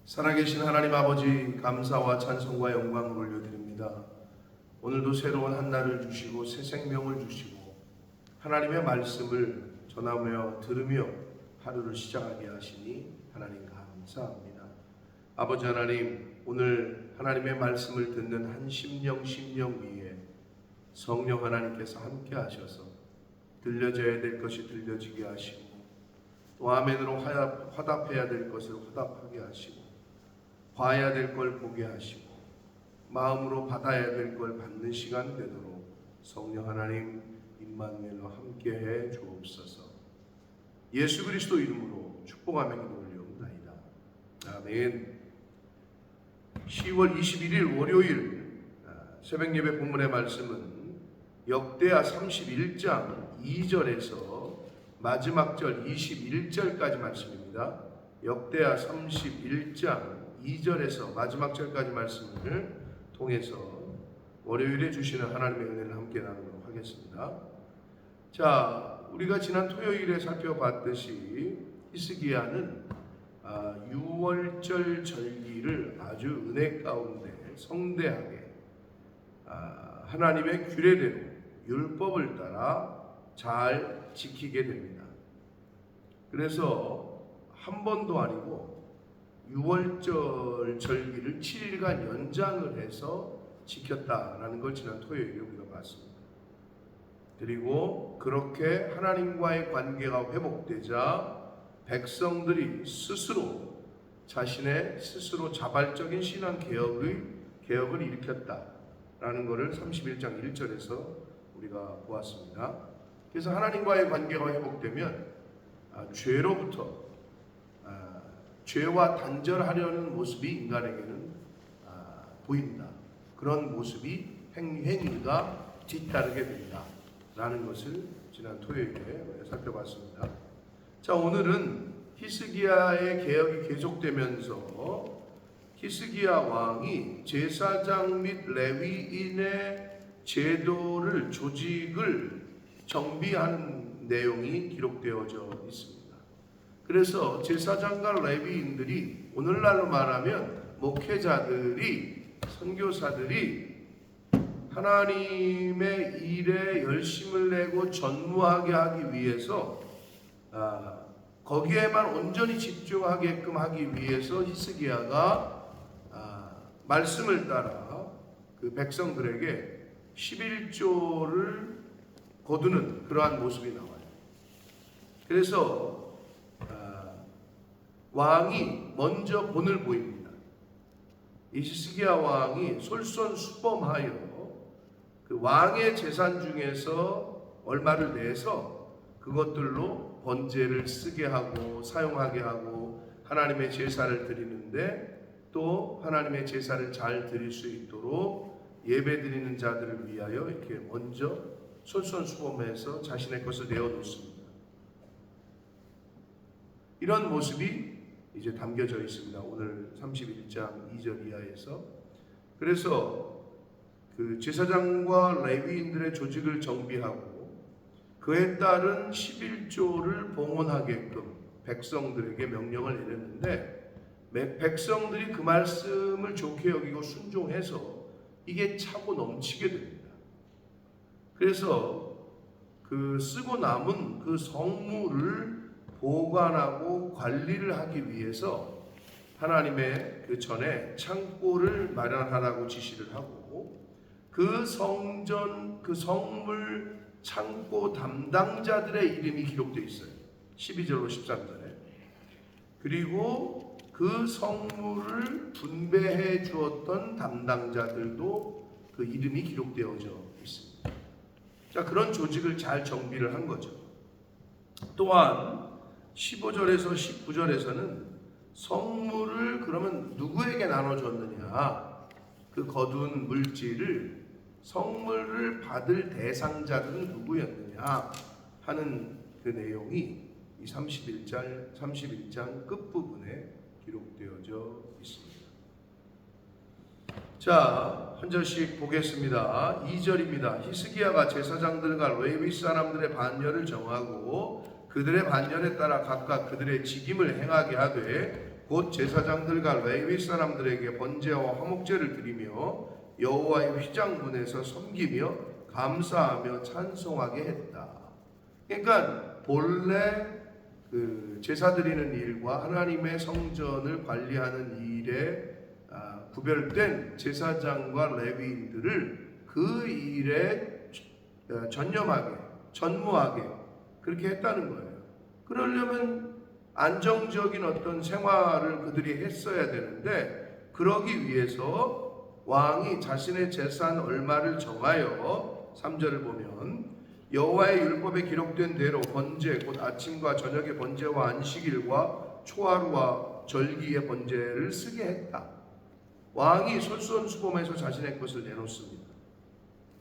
살아계신 하나님 아버지, 감사와 찬송과 영광을 올려드립니다. 오늘도 새로운 한날을 주시고 새 생명을 주시고 하나님의 말씀을 전하며 들으며 하루를 시작하게 하시니 하나님 감사합니다. 아버지 하나님, 오늘 하나님의 말씀을 듣는 한 심령 위에 성령 하나님께서 함께 하셔서 들려져야 될 것이 들려지게 하시고 또 아멘으로 화답해야 될 것을 화답하게 하시고 봐야 될 걸 보게 하시고 마음으로 받아야 될 걸 받는 시간 되도록 성령 하나님 임마누엘로 함께해 주옵소서. 예수 그리스도 이름으로 축복하며 기도올리옵나이다. 아멘. 10월 21일 월요일 새벽 예배 본문의 말씀은 역대하 31장 2절에서 마지막 절 21절까지 말씀입니다. 역대하 31장 2절에서 마지막 절까지 말씀을 통해서 월요일에 주시는 하나님의 은혜를 함께 나누도록 하겠습니다. 자, 우리가 지난 토요일에 살펴봤듯이 히스기야는 6월절 절기를 아주 은혜 가운데 성대하게 하나님의 규례대로 율법을 따라 잘 지키게 됩니다. 그래서 한 번도 아니고 6월절 절기를 7일간 연장을 해서 지켰다라는 걸 지난 토요일에 우리가 봤습니다. 그리고 그렇게 하나님과의 관계가 회복되자 백성들이 스스로 자신의 스스로 자발적인 신앙 개혁을 일으켰다라는 것을 31장 1절에서 우리가 보았습니다. 그래서 하나님과의 관계가 회복되면 죄로부터 죄와 단절하려는 모습이 인간에게는 보인다. 그런 모습이 행위가 뒤따르게 된다라는 것을 지난 토요일에 살펴봤습니다. 자, 오늘은 히스기야의 개혁이 계속되면서 히스기야 왕이 제사장 및 레위인의 제도를 조직을 정비하는 내용이 기록되어져 있습니다. 그래서 제사장과 레위인들이 오늘날로 말하면 목회자들이 선교사들이 하나님의 일에 열심을 내고 전무하게 하기 위해서 거기에만 온전히 집중하게끔 하기 위해서 히스기야가 말씀을 따라 그 백성들에게 11조를 거두는 그러한 모습이 나와요. 그래서 왕이 먼저 본을 보입니다. 이 히스기야 왕이 솔선수범하여 그 왕의 재산 중에서 얼마를 내서 그것들로 번제를 쓰게 하고 사용하게 하고 하나님의 제사를 드리는데 또 하나님의 제사를 잘 드릴 수 있도록 예배 드리는 자들을 위하여 이렇게 먼저 솔선수범해서 자신의 것을 내어놓습니다. 이런 모습이 이제 담겨져 있습니다. 오늘 31장 2절 이하에서. 그래서 그 제사장과 레위인들의 조직을 정비하고 그에 따른 11조를 봉헌하게끔 백성들에게 명령을 내렸는데 백성들이 그 말씀을 좋게 여기고 순종해서 이게 차고 넘치게 됩니다. 그래서 그 쓰고 남은 그 성물을 보관하고 관리를 하기 위해서 하나님의 그 전에 창고를 마련하라고 지시를 하고 그 성전 그 성물 창고 담당자들의 이름이 기록되어 있어요. 12절로 13절에. 그리고 그 성물을 분배해 주었던 담당자들도 그 이름이 기록되어져 있습니다. 자, 그런 조직을 잘 정비를 한 거죠. 또한 15절에서 19절에서는 성물을 그러면 누구에게 나눠줬느냐, 그 거둔 물질을 성물을 받을 대상자들은 누구였느냐 하는 그 내용이 이 31장 끝부분에 기록되어져 있습니다. 자, 한 절씩 보겠습니다. 2절입니다. 히스기야가 제사장들과 레위 사람들의 반열을 정하고 그들의 반열에 따라 각각 그들의 직임을 행하게 하되 곧 제사장들과 레위 사람들에게 번제와 화목제를 드리며 여호와의 휘장문에서 섬기며 감사하며 찬송하게 했다. 그러니까 본래 그 제사 드리는 일과 하나님의 성전을 관리하는 일에 구별된 제사장과 레위인들을 그 일에 전무하게 그렇게 했다는 거예요. 그러려면 안정적인 어떤 생활을 그들이 했어야 되는데, 그러기 위해서 왕이 자신의 재산 얼마를 정하여 3절을 보면 여호와의 율법에 기록된 대로 번제 곧 아침과 저녁의 번제와 안식일과 초하루와 절기의 번제를 쓰게 했다. 왕이 솔선수범해서 자신의 것을 내놓습니다.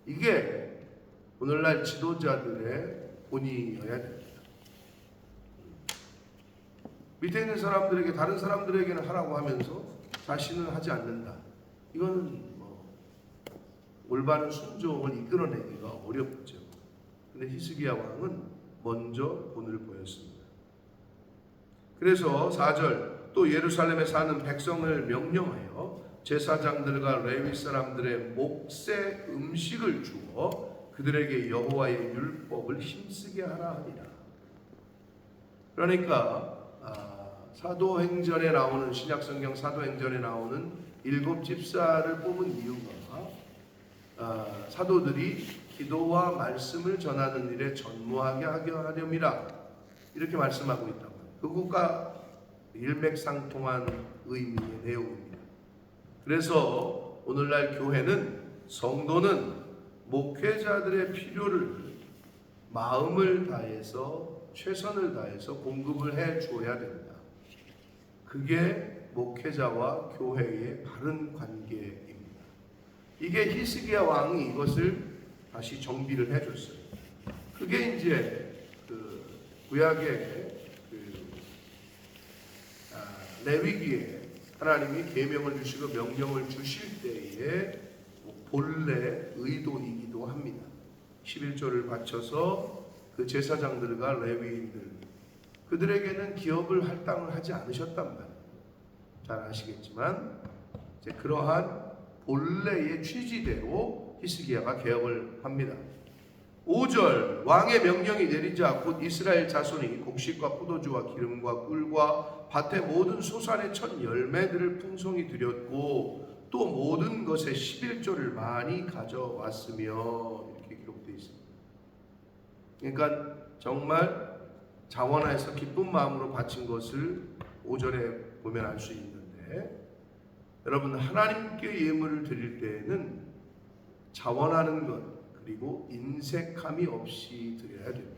이게 오늘날 지도자들의 본의여야 됩니다. 밑에 있는 사람들에게, 다른 사람들에게는 하라고 하면서 자신은 하지 않는다. 이거는 올바른 순종을 이끌어내기가 어렵죠. 근데 히스기야 왕은 먼저 본을 보였습니다. 그래서 4절, 또 예루살렘에 사는 백성을 명령하여 제사장들과 레위 사람들의 몫의 음식을 주어 그들에게 여호와의 율법을 힘쓰게 하라 하니라. 그러니까 사도행전에 나오는, 신약성경 사도행전에 나오는 7 집사를 뽑은 이유가 사도들이 기도와 말씀을 전하는 일에 전무하게 하렴이라, 이렇게 말씀하고 있다고. 그것과 일맥상통한 의미의 내용입니다. 그래서 오늘날 교회는, 성도는 목회자들의 필요를 마음을 다해서, 최선을 다해서 공급을 해 주어야 된다. 그게 목회자와 교회의 바른 관계입니다. 이게 히스기야 왕이 이것을 다시 정비를 해줬어요. 그게 이제 그 구약의 레위기에 하나님이 계명을 주시고 명령을 주실 때의 본래 의도이기도 합니다. 11조를 바쳐서 그 제사장들과 레위인들, 그들에게는 기업을 할당을 하지 않으셨단 말이에요. 잘 아시겠지만 이제 그러한 본래의 취지대로 히스기야가 개혁을 합니다. 5절, 왕의 명령이 내리자 곧 이스라엘 자손이 곡식과 포도주와 기름과 꿀과 밭의 모든 소산의 첫 열매들을 풍성히 드렸고 또 모든 것의 11조를 많이 가져왔으며, 이렇게 기록되어 있습니다. 그러니까 정말 자원하여서 기쁜 마음으로 바친 것을 5절에 보면 알 수 있는데, 여러분, 하나님께 예물을 드릴 때에는 자원하는 것 그리고 인색함이 없이 드려야 됩니다.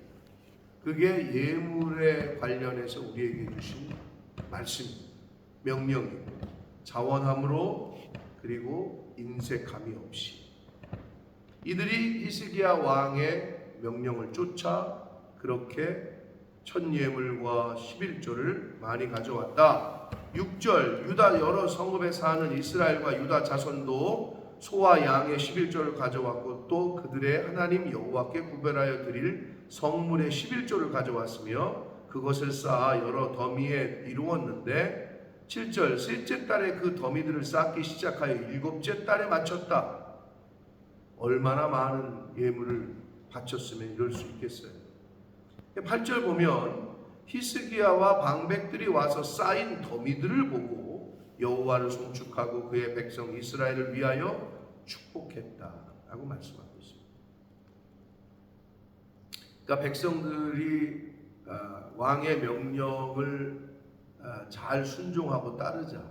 그게 예물에 관련해서 우리에게 주신 말씀입니다. 명령입니다. 자원함으로 그리고 인색함이 없이. 이들이 히스기야 왕의 명령을 쫓아 그렇게 첫 예물과 11조를 많이 가져왔다. 6절, 유다 여러 성읍에 사는 이스라엘과 유다 자손도 소와 양의 11조를 가져왔고 또 그들의 하나님 여호와께 구별하여 드릴 성물의 11조를 가져왔으며 그것을 쌓아 여러 더미에 이루었는데, 7절, 셋째 달에 그 더미들을 쌓기 시작하여 7째 달에 마쳤다. 얼마나 많은 예물을 바쳤으면 이럴 수 있겠어요. 8절 보면 히스기야와 방백들이 와서 쌓인 더미들을 보고 여호와를 송축하고 그의 백성 이스라엘을 위하여 축복했다라고 말씀하고 있습니다. 그러니까 백성들이 왕의 명령을 잘 순종하고 따르자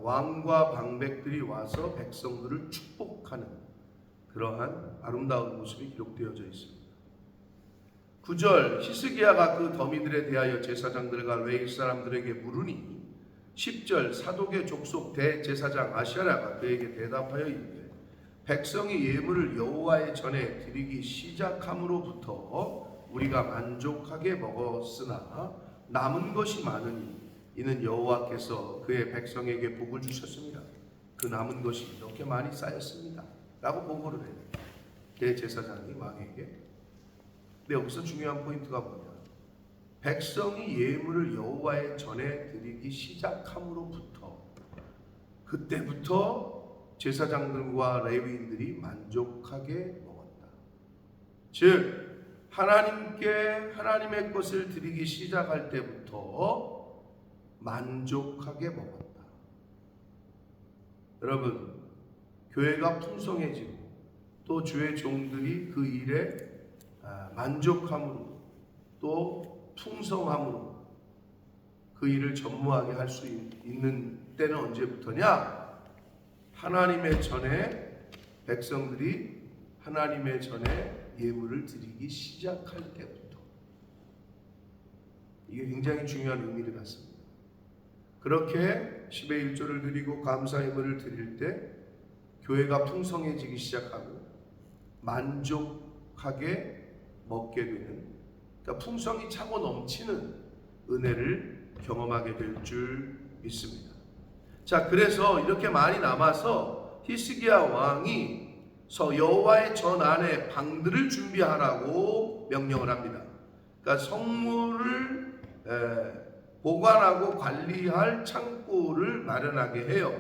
왕과 방백들이 와서 백성들을 축복하는 그러한 아름다운 모습이 기록되어져 있습니다. 9절, 히스기야가 그 더미들에 대하여 제사장들과 레위 사람들에게 물으니 10절, 사독의 족속 대제사장 아샤랴가 그에게 대답하여 이르되 백성이 예물을 여호와의 전에 드리기 시작함으로부터 우리가 만족하게 먹었으나 남은 것이 많으니 이는 여호와께서 그의 백성에게 복을 주셨습니다. 그 남은 것이 이렇게 많이 쌓였습니다 라고 보고를 해요, 대제사장이 왕에게. 근데 여기서 중요한 포인트가 뭐냐, 백성이 예물을 여호와의 전에 드리기 시작함으로부터 그때부터 제사장들과 레위인들이 만족하게 먹었다. 즉 하나님께 하나님의 것을 드리기 시작할 때부터 만족하게 먹었다. 여러분, 교회가 풍성해지고 또 주의 종들이 그 일에 만족함으로 또 풍성함으로 그 일을 전무하게 할 수 있는 때는 언제부터냐? 하나님의 전에 백성들이 하나님의 전에 예물을 드리기 시작할 때부터. 이게 굉장히 중요한 의미를 갖습니다. 그렇게 10의 1조를 드리고 감사 예물을 드릴 때 교회가 풍성해지기 시작하고 만족하게 먹게 되는, 그러니까 풍성이 차고 넘치는 은혜를 경험하게 될 줄 믿습니다. 자, 그래서 이렇게 많이 남아서 히스기야 왕이 여호와의 전 안에 방들을 준비하라고 명령을 합니다. 그러니까 성물을 보관하고 관리할 창고를 마련하게 해요.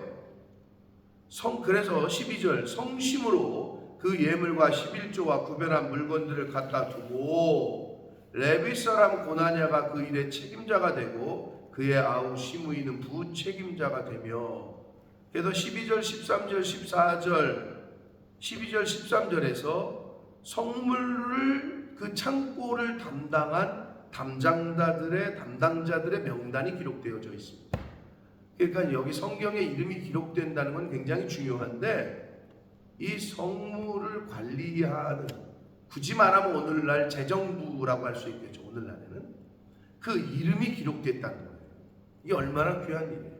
그래서 12절 성심으로 그 예물과 11조와 구별한 물건들을 갖다 두고 레위 사람 고나냐가 그 일의 책임자가 되고 그의 아우 시므이는 부책임자가 되며, 그래서 12절, 13절, 14절, 12절, 13절에서 성물을 그 창고를 담당한 담당자들의 명단이 기록되어져 있습니다. 그러니까 여기 성경에 이름이 기록된다는 건 굉장히 중요한데, 이 성물을 관리하는, 굳이 말하면 오늘날 재정부라고 할 수 있겠죠. 오늘날에는 그 이름이 기록됐다는 거예요. 이게 얼마나 귀한 일이에요.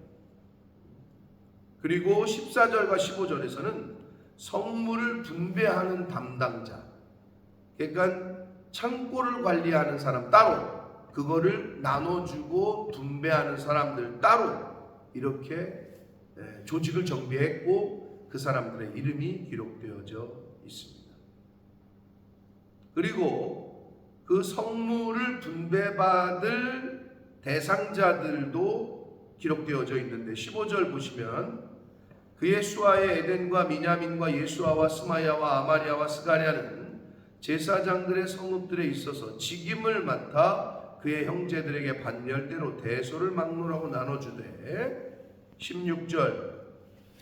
그리고 14절과 15절에서는 성물을 분배하는 담당자, 그러니까 창고를 관리하는 사람 따로, 그거를 나눠주고 분배하는 사람들 따로, 이렇게 조직을 정비했고 그 사람들의 이름이 기록되어져 있습니다. 그리고 그 성물을 분배받을 대상자들도 기록되어져 있는데 15절 보시면 그 예수아의 에덴과 미냐민과 예수아와 스마야와 아마리아와 스가랴는 제사장들의 성읍들에 있어서 직임을 맡아 그의 형제들에게 반열대로 대소를 막론하고 나눠주되, 16절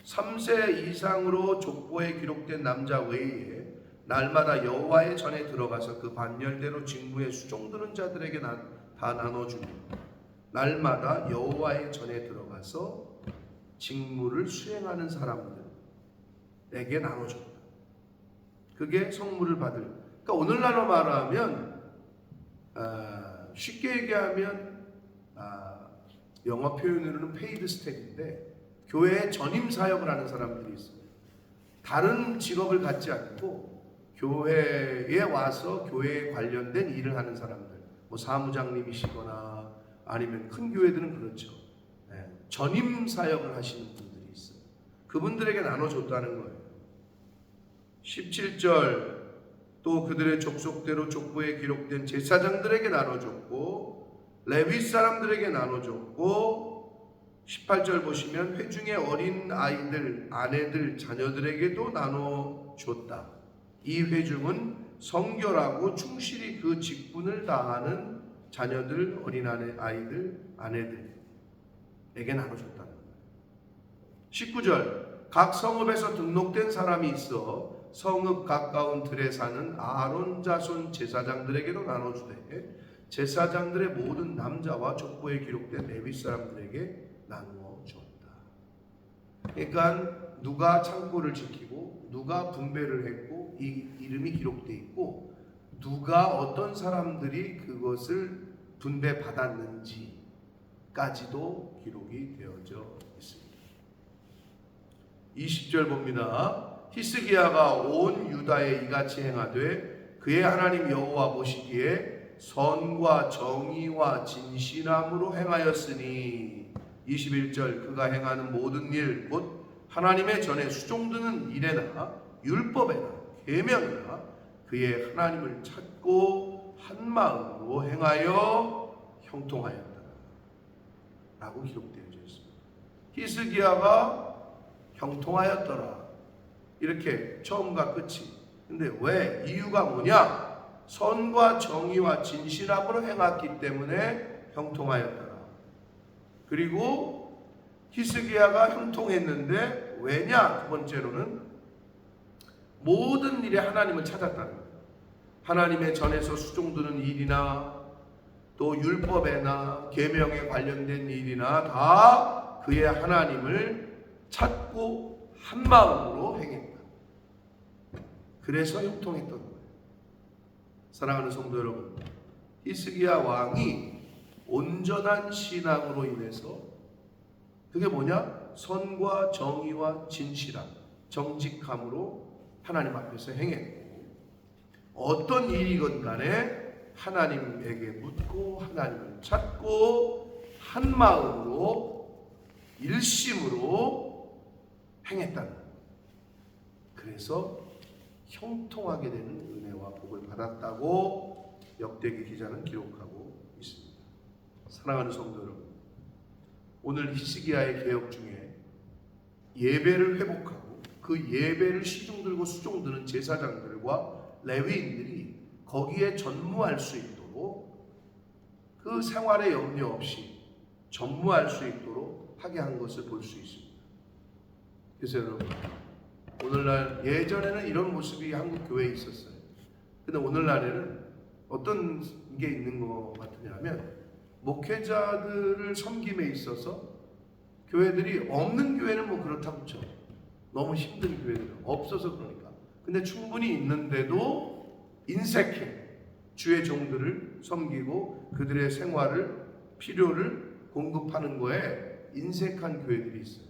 3세 이상으로 족보에 기록된 남자 외에 날마다 여호와의 전에 들어가서 그 반열대로 직무에 수종드는 자들에게 다 나눠주며 날마다 여호와의 전에 들어가서 직무를 수행하는 사람들에게 나눠줬다. 그게 성물을 받을. 그러니까 오늘날로 말하면 쉽게 얘기하면 영어 표현으로는 페이드 스택인데, 교회에 전임 사역을 하는 사람들이 있어요. 다른 직업을 갖지 않고 교회에 와서 교회에 관련된 일을 하는 사람들, 뭐 사무장님이시거나 아니면 큰 교회들은 그렇죠. 전임 사역을 하시는 분들이 있어요. 그분들에게 나눠줬다는 거예요. 17절 또 그들의 족속대로 족보에 기록된 제사장들에게 나눠줬고 레위 사람들에게 나눠줬고, 18절 보시면 회중의 어린 아이들, 아내들, 자녀들에게도 나눠줬다. 이 회중은 성결하고 충실히 그 직분을 다하는 자녀들, 어린 아이들, 아내들에게 나눠줬다는 거예요. 19절 각 성읍에서 등록된 사람이 있어 성읍 가까운 들에 사는 아론 자손 제사장들에게도 나눠주되 제사장들의 모든 남자와 족보에 기록된 레위 사람들에게 나누어 주었다. 그러니까 누가 창고를 지키고 누가 분배를 했고 이 이름이 기록되어 있고 누가 어떤 사람들이 그것을 분배받았는지까지도 기록이 되어져 있습니다. 20절 봅니다. 히스기야가 온 유다에 이같이 행하되 그의 하나님 여호와 보시기에 선과 정의와 진실함으로 행하였으니, 21절 그가 행하는 모든 일 곧 하나님의 전에 수종드는 일에나 율법에나 계명에나 그의 하나님을 찾고 한 마음으로 행하여 형통하였더라 라고 기록되어져 있습니다. 히스기야가 형통하였더라, 이렇게 처음과 끝이. 근데 왜? 이유가 뭐냐? 선과 정의와 진실함으로 행했기 때문에 형통하였더라. 그리고 히스기야가 형통했는데 왜냐? 두 번째로는 모든 일에 하나님을 찾았다는 거예요. 하나님의 전에서 수종드는 일이나 또 율법에나 계명에 관련된 일이나 다 그의 하나님을 찾고 한 마음으로 행했다. 그래서 형통했던 거예요. 사랑하는 성도 여러분, 히스기야 왕이 온전한 신앙으로 인해서, 그게 뭐냐? 선과 정의와 진실함, 정직함으로 하나님 앞에서 행했고, 어떤 일이건 간에 하나님에게 묻고 하나님을 찾고 한 마음으로 일심으로 행했다는 거예요. 그래서 형통하게 되는 은혜와 복을 받았다고 역대기 기자는 기록하고 있습니다. 사랑하는 성도 여러분, 오늘 히스기야의 개혁 중에 예배를 회복하고 그 예배를 시중들고 수종드는 제사장들과 레위인들이 거기에 전무할 수 있도록, 그 생활에 염려 없이 전무할 수 있도록 하게 한 것을 볼 수 있습니다. 그래서 여러분, 오늘날, 예전에는 이런 모습이 한국 교회에 있었어요. 근데 오늘날에는 어떤 게 있는 것 같으냐면, 목회자들을 섬김에 있어서 교회들이, 없는 교회는 뭐 그렇다고 쳐, 너무 힘든 교회들은 없어서 그러니까. 근데 충분히 있는데도 인색해 주의 종들을 섬기고 그들의 생활을, 필요를 공급하는 거에 인색한 교회들이 있어요.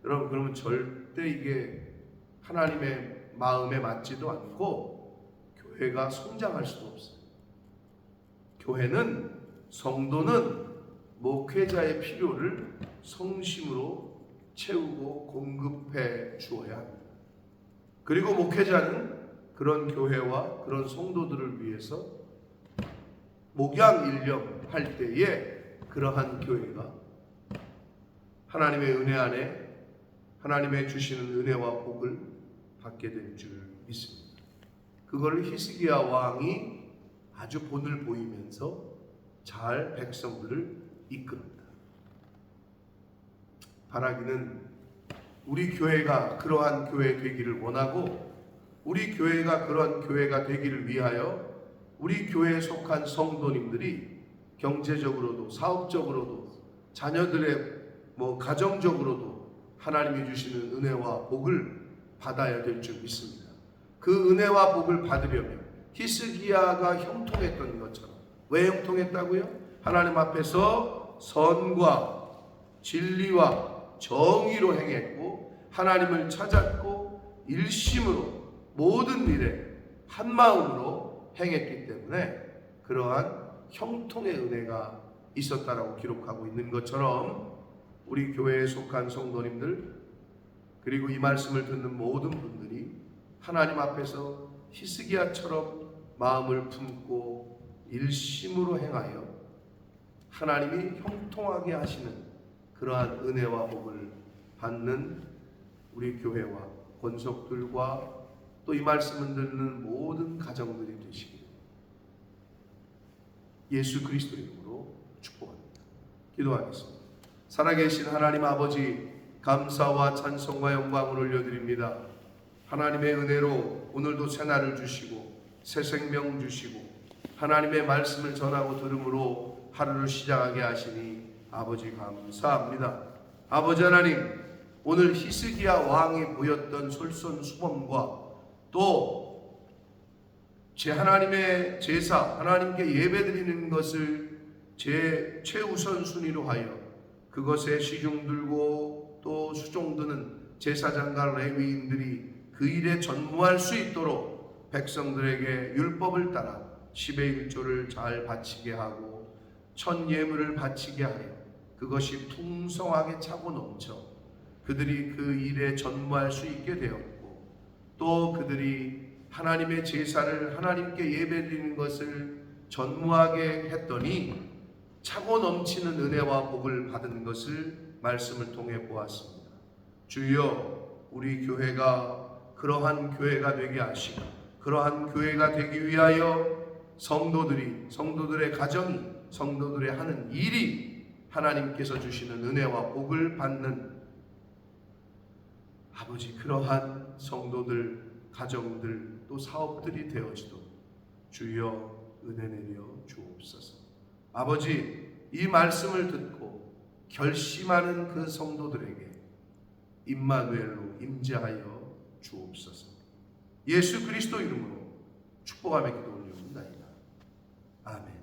여러분, 그러면 절대 이게 하나님의 마음에 맞지도 않고 교회가 성장할 수도 없어요. 교회는, 성도는 목회자의 필요를 성심으로 채우고 공급해 주어야 합니다. 그리고 목회자는 그런 교회와 그런 성도들을 위해서 목양일념할 때에 그러한 교회가 하나님의 은혜 안에 하나님의 주시는 은혜와 복을 받게 될 줄 믿습니다. 그걸 히스기야 왕이 아주 본을 보이면서 잘 백성들을 이끌었다. 바라기는 우리 교회가 그러한 교회 되기를 원하고, 우리 교회가 그러한 교회가 되기를 위하여 우리 교회에 속한 성도님들이 경제적으로도 사업적으로도 자녀들의 가정적으로도 하나님이 주시는 은혜와 복을 받아야 될 줄 믿습니다. 그 은혜와 복을 받으려면 히스기야가 형통했던 것처럼, 왜 형통했다고요? 하나님 앞에서 선과 진리와 정의로 행했고 하나님을 찾았고 일심으로 모든 일에 한 마음으로 행했기 때문에 그러한 형통의 은혜가 있었다라고 기록하고 있는 것처럼, 우리 교회에 속한 성도님들, 그리고 이 말씀을 듣는 모든 분들이 하나님 앞에서 히스기야처럼 마음을 품고 일심으로 행하여 하나님이 형통하게 하시는 그러한 은혜와 복을 받는 우리 교회와 권속들과 또 이 말씀을 듣는 모든 가정들이 되시길 예수 그리스도 이름으로 축복합니다. 기도하겠습니다. 살아계신 하나님 아버지, 감사와 찬송과 영광을 올려드립니다. 하나님의 은혜로 오늘도 새날을 주시고 새 생명 주시고 하나님의 말씀을 전하고 들음으로 하루를 시작하게 하시니 아버지 감사합니다. 아버지 하나님, 오늘 히스기야 왕이 보였던 솔선수범과 또 제 하나님의 제사, 하나님께 예배드리는 것을 제 최우선 순위로 하여 그것에 시중들고 또 수종드는 제사장과 레위인들이 그 일에 전무할 수 있도록 백성들에게 율법을 따라 10의 1조를 잘 바치게 하고 천 예물을 바치게 하여 그것이 풍성하게 차고 넘쳐 그들이 그 일에 전무할 수 있게 되었고, 또 그들이 하나님의 제사를 하나님께 예배드리는 것을 전무하게 했더니 차고 넘치는 은혜와 복을 받은 것을 말씀을 통해 보았습니다. 주여, 우리 교회가 그러한 교회가 되게 하시고 그러한 교회가 되기 위하여 성도들의 가정이, 성도들의 하는 일이 하나님께서 주시는 은혜와 복을 받는 아버지, 그러한 성도들, 가정들, 또 사업들이 되어지도록 주여 은혜 내려 주옵소서. 아버지, 이 말씀을 듣고 결심하는 그 성도들에게 임마누엘로 임재하여 주옵소서. 예수 그리스도 이름으로 축복하며 기도 올려옵나이다. 아멘.